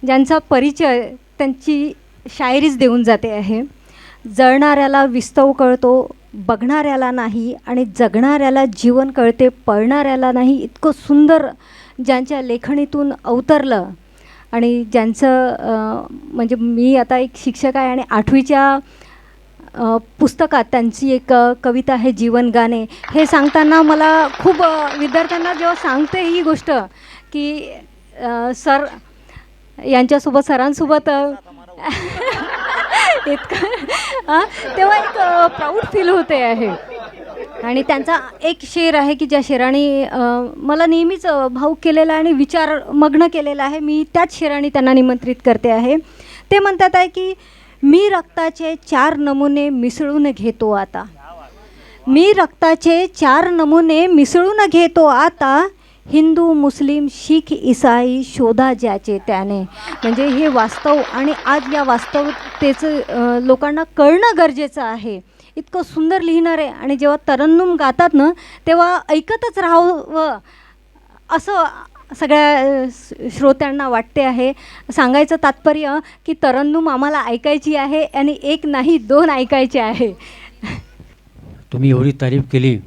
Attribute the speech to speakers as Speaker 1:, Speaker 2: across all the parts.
Speaker 1: ज्यांचा परिचय त्यांची शायरीच देऊन जाते आहे. जळणाऱ्याला विस्तव कळतो, बघणाऱ्याला नाही, आणि जगणाऱ्याला जीवन कळते, पळणाऱ्याला नाही. इतकं सुंदर ज्यांच्या लेखणीतून अवतरलं. आणि ज्यांचं म्हणजे मी आता एक शिक्षक आहे आणि 8वीच्या पुस्तकात त्यांची एक कविता आहे जीवन गाणे. हे सांगताना मला खूप विद्यार्थ्यांना जेव्हा सांगते ही गोष्ट की सर यांच्यासोबत सरांसोबत इतकं तेव्हा एक प्राऊड फील होते आहे. आणि त्यांचा एक शेर आहे की ज्या शेराने मला नेहमीच भावूक केलेला आहे आणि विचारमग्न केलेला आहे. मी त्याच शेराने त्यांना निमंत्रित करते आहे. ते म्हणतात आहे की मी रक्ताचे 4 नमुने मिसळून घेतो आता. मी रक्ताचे 4 नमुने मिसळून घेतो आता. हिंदू, मुस्लिम, शीख, ईसाई शोधा ज्याचे त्याने. म्हणजे हे वास्तव आणि आज या वास्तवतेचं लोकांना कळणं गरजेचं आहे. इतकं सुंदर लिहिणार आहे. आणि जेव्हा तरन्नुम गातात ना तेव्हा ऐकतच राहावं असं सगळ्या श्रोत्यांना वाटते आहे. सांगायचं तात्पर्य की तरन्नुम आम्हाला ऐकायची आहे आणि एक नाही 2 ऐकायचे आहे.
Speaker 2: तुम्ही एवढी तारीफ केली.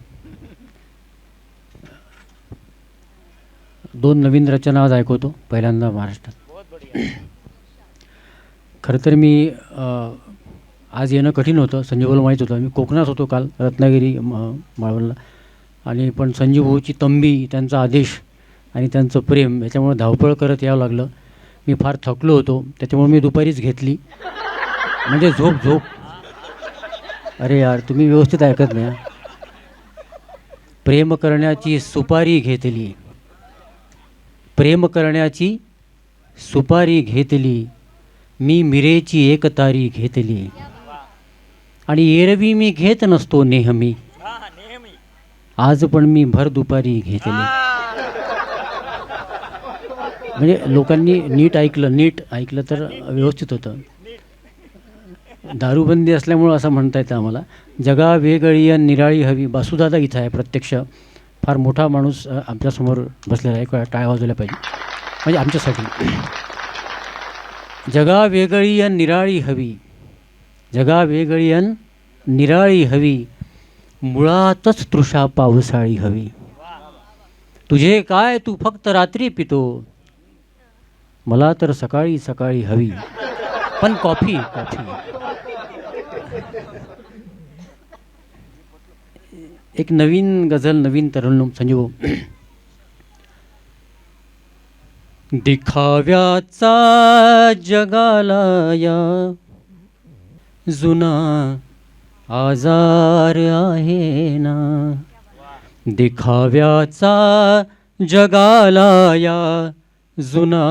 Speaker 2: 2 नवीन रचना आज ऐकवतो पहिल्यांदा महाराष्ट्रात. खरं तर मी आज येणं कठीण होतं. संजीव भाऊला माहीत होतं. मी कोकणात होतो काल, रत्नागिरी माळवणला. आणि पण संजीव भाऊची तंबी, त्यांचा आदेश आणि त्यांचं प्रेम याच्यामुळे धावपळ करत यावं लागलं. मी फार थकलो होतो, त्याच्यामुळे मी दुपारीच घेतली. म्हणजे झोप. अरे यार, तुम्ही व्यवस्थित ऐकत नाही. प्रेम करण्याची सुपारी घेतली, प्रेम करण्याची सुपारी घेतली, मी मिरेची एक तारी घेतली, आणि एरवी मी घेत नसतो नेहमी, आज पण मी भर दुपारी घेतली. म्हणजे लोकांनी नीट ऐकलं तर व्यवस्थित होतं. दारूबंदी असल्यामुळं असं म्हणता येतं आम्हाला. जगा वेगळी आणि निराळी हवी. बासुदादा इथं आहे प्रत्यक्ष. फार मोठा माणूस आमच्यासमोर बसलेला आहे. टाळ्या वाजवल्या पाहिजे म्हणजे आमच्यासाठी. जगा वेगळी आणि निराळी हवी, जगा वेगळी आणि निराळी हवी, मुळातच तृषा पावसाळी हवी. तुझे काय तू फक्त रात्री पितो, मला तर सकाळी सकाळी हवी, पण कॉफी. एक नवीन गझल, नवीन तरन्नुम संजीव. दिखाव्याचा जगाला या जुना आजार आहे ना. दिखाव्याचा जगाला या जुना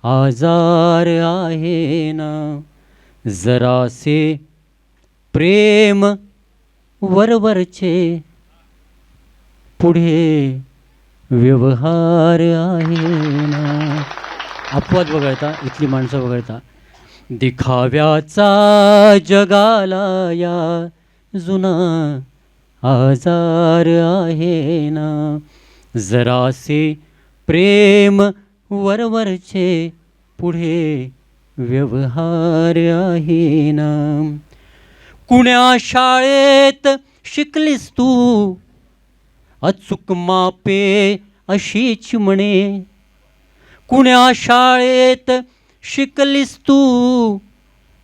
Speaker 2: आजार आहे ना. जरासे प्रेम वरवरचे पुढे व्यवहार आहे ना. अपवाद वगळता, इथली माणसं वगळता. दिखाव्याचा जगाला या जुना आजार आहे ना. जरासे प्रेम वरवरचे पुढे व्यवहार आहे ना. कुण्या शाळेत शिकलीस तू, अचूक मापे अशी चिमणे. कुण्या शाळेत शिकलीस तू,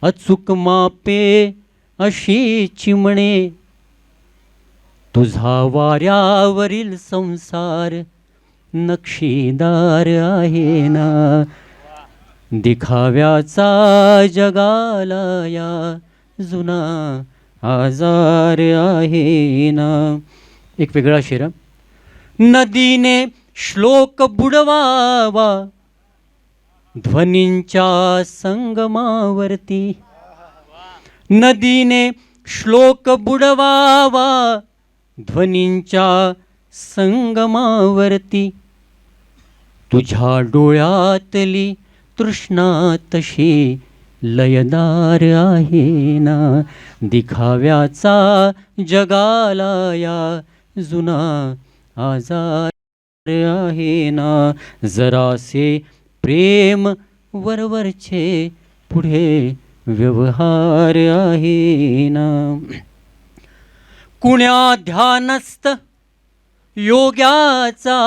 Speaker 2: अचूक मापे अशी चिमणे. तुझा वाऱ्यावरील संसार नक्षीदार आहे ना. दिखाव्याचा जगाला या जुना आजार आहे ना. एक वेगळा शेर. नदीने श्लोक बुडवावा ध्वनींच्या संगमावरती. नदीने श्लोक बुडवावा ध्वनींच्या संगमावरती. तुझ्या डोळ्यातली तृष्णा तशी लयदार आहे ना. दिखाव्याचा जगाला या जुना आजार आहे ना. जरासे प्रेम वरवरचे पुढे व्यवहार आहे ना. कुण्या ध्यानस्थ योग्याचा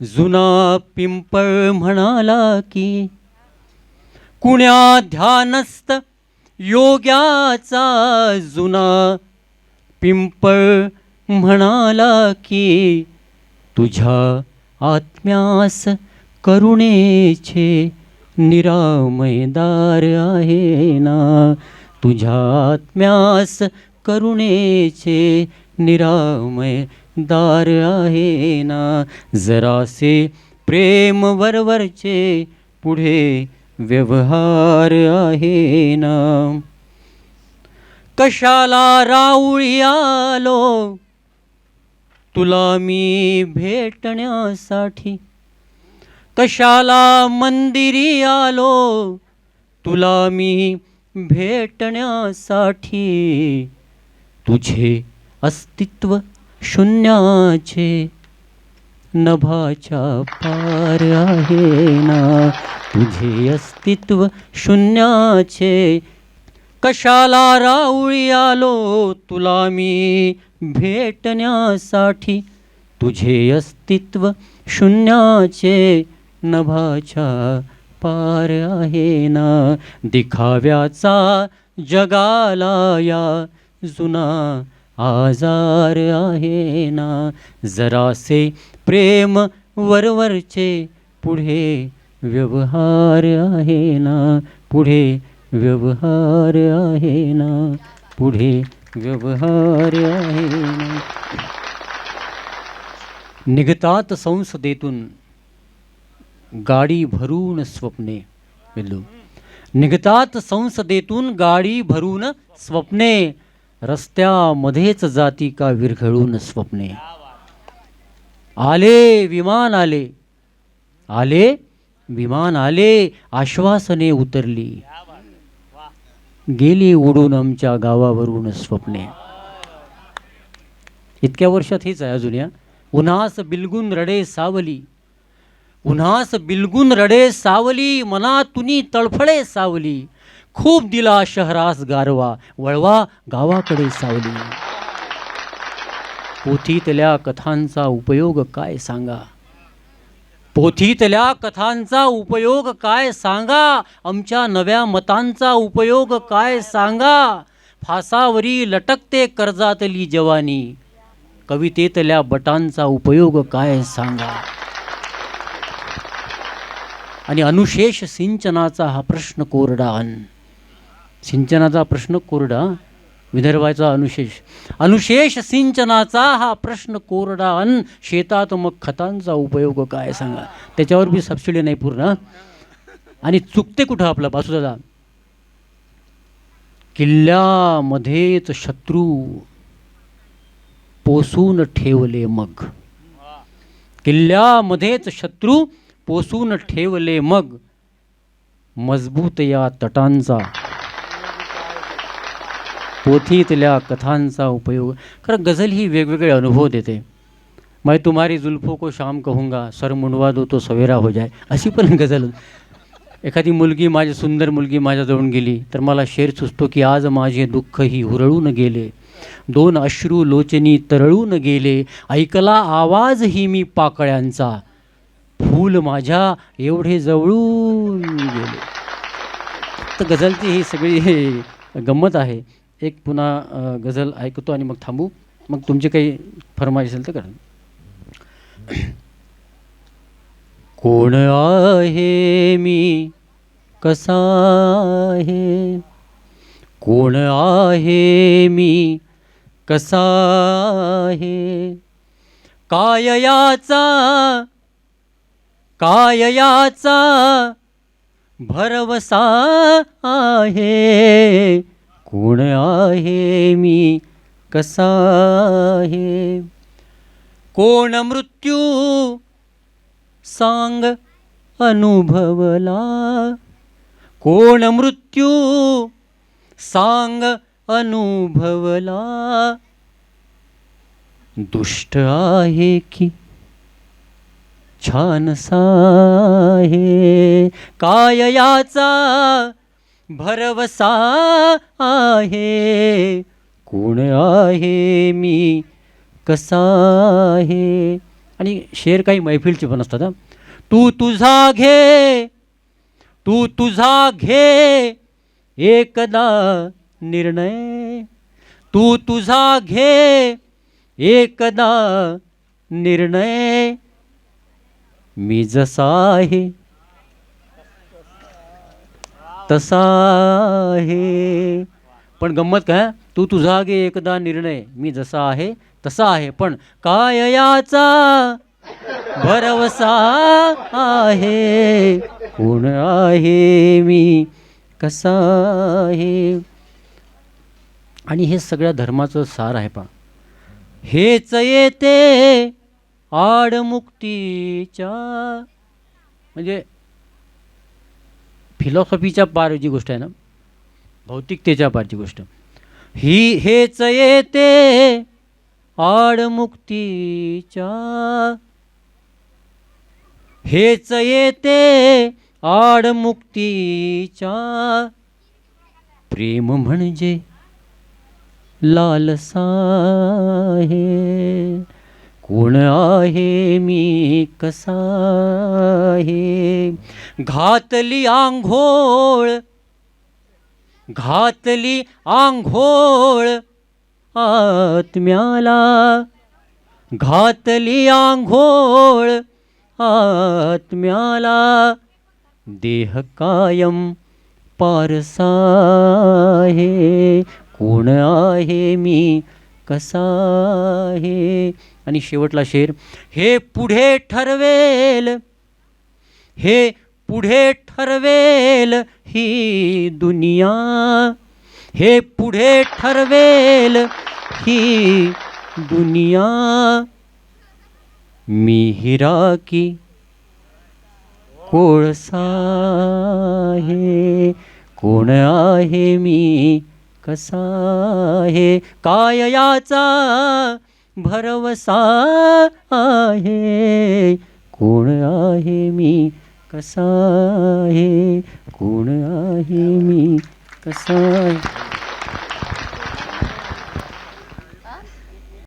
Speaker 2: जुना पिंपळ म्हणाला की, कुण्या ध्यानस्थ योग्याचा जुना पिंपळ म्हणाला की, तुझ्या आत्म्यास करुणेचे निरामय दार आहे ना. तुझ्या आत्म्यास करुणेचे निरामय दार आहे ना. जरासे प्रेम वरवरचे पुढे व्यवहार आहे ना. कशाला राऊळी आलो तुला मी भेटण्यासाठी, कशाला मंदिरी आलो तुला मी भेटण्यासाठी. तुझे अस्तित्व शून्याचे नभाच्या पार आहे ना. तुझे अस्तित्व शून्याचे. कशाला राऊळी आलो तुला मी भेटण्यासाठी. तुझे अस्तित्व शून्याचे नभाच्या पार आहे ना. दिखाव्याचा जगाला या जुना आजार आहे ना. जरासे प्रेम वरवरचे पुढे व्यवहार आहे ना. पुढे व्यवहार आहे ना. पुढे व्यवहार आहे ना. निघतात संसदेतून गाडी भरून स्वप्ने. बिल्लू. निघतात संसदेतून गाडी भरून स्वप्ने, रस्त्यामध्येच जाती का विरघळून स्वप्ने. आले विमान आले, आले विमान आले, आश्वासने उतरली, गेली उडून आमच्या गावावरून स्वप्ने. इतक्या वर्षात हेच आहे अजून. या उन्हास बिलगून रडे सावली, उन्हास बिलगून रडे सावली, मनातुनी तळफळे सावली. खूप दिला शहरास गारवा, वळवा गावाकडे सावली. पोथीतल्या कथांचा उपयोग काय सांगा, पोथीतल्या कथांचा उपयोग काय सांगा. आमच्या नव्या मतांचा उपयोग काय सांगा. फासावरी लटकते कर्जातली जवानी, कवितेतल्या बटांचा उपयोग काय सांगा. आणि अनुशेष सिंचनाचा हा प्रश्न कोरडा. सिंचनाचा प्रश्न कोरडा, विदर्भाचा अनुशेष. अनुशेष सिंचनाचा हा प्रश्न कोरडा. शेतात मग खतांचा उपयोग काय सांगा. त्याच्यावर बी सबसिडी नाही पूर्ण. आणि चुकते कुठं आपला बासूदादा. किल्ल्यामध्येच शत्रू पोसून ठेवले मग, किल्ल्यामध्येच शत्रू पोसून ठेवले मग, मजबूत या तटांचा पोथीतल्या कथांचा उपयोग. खरं गझल ही वेगवेगळे अनुभव देते. मैं तुम्हारी जुल्फों को शाम कहूँगा, सर मुंडवा दो तो सवेरा हो जाए, अशी पण गझल. एखादी मुलगी, माझी सुंदर मुलगी माझ्याजवळून गेली तर मला शेर सुचतो की आज माझे दुःख ही हुरळून गेले, दोन अश्रू लोचनी तरळून गेले, ऐकला आवाज ही मी पाकळ्यांचा, फूल माझ्या एवढे जवळून गेले. तर गझलची ही सगळी गंमत आहे. एक पुन्हा गझल ऐकतो आणि मग थांबू. मग तुमची काही फरमाईश असेल तर करा. कोण आहे मी कसा आहे, कोण आहे मी कसा आहे, काय याचा भरवसा आहे, कोण आहे मी कसा आहे. कोण मृत्यू सांग अनुभवला, कोण मृत्यू सांग अनुभवला, दुष्ट आहे की छानसा आहे, काय याचा भरवसा आहे, कोण आहे मी कसा आहे. आणि शेर काही मैफिलचे पण असतात हा. तू तुझा घे, तू तुझा घे एकदा निर्णय, तू तुझा घे एकदा निर्णय, मी जसा आहे तसा आहे. पण गंमत काय, तू तुझा घे एकदा निर्णय, मी जसा आहे तसा आहे, पण काय याचा भरवसा आहे, कोण आहे मी कसा आहे. आणि हे सगळ्या धर्माचं सार आहे पहा. हेच येते आडमुक्तीच्या, म्हणजे फिलॉसॉफीच्या पार जी गोष्ट आहे ना, भौतिकतेच्या पारची गोष्ट, हेच येते आडमुक्तीच्या, हेच येते आडमुक्तीच्या, प्रेम म्हणजे लालसा आहे, कोण आहे मी कसा आहे. घातली आंघोळ, घातली आंघोळ आत्म्याला, घातली आंघोळ आत्म्याला, देह कायम पारसा आहे, कोण आहे मी कसा आहे. आणि शेवटला शेर, हे पुढे ठरवेल, हे पुढे ठरवेल ही दुनिया, हे पुढे ठरवेल ही दुनिया, मी हिरा की कोळसा आहे, कोण आहे मी कसा आहे, काय याचा भरवसा आहे, कोण आहे मी कसा आहे, कोण आहे मी कसा आहे.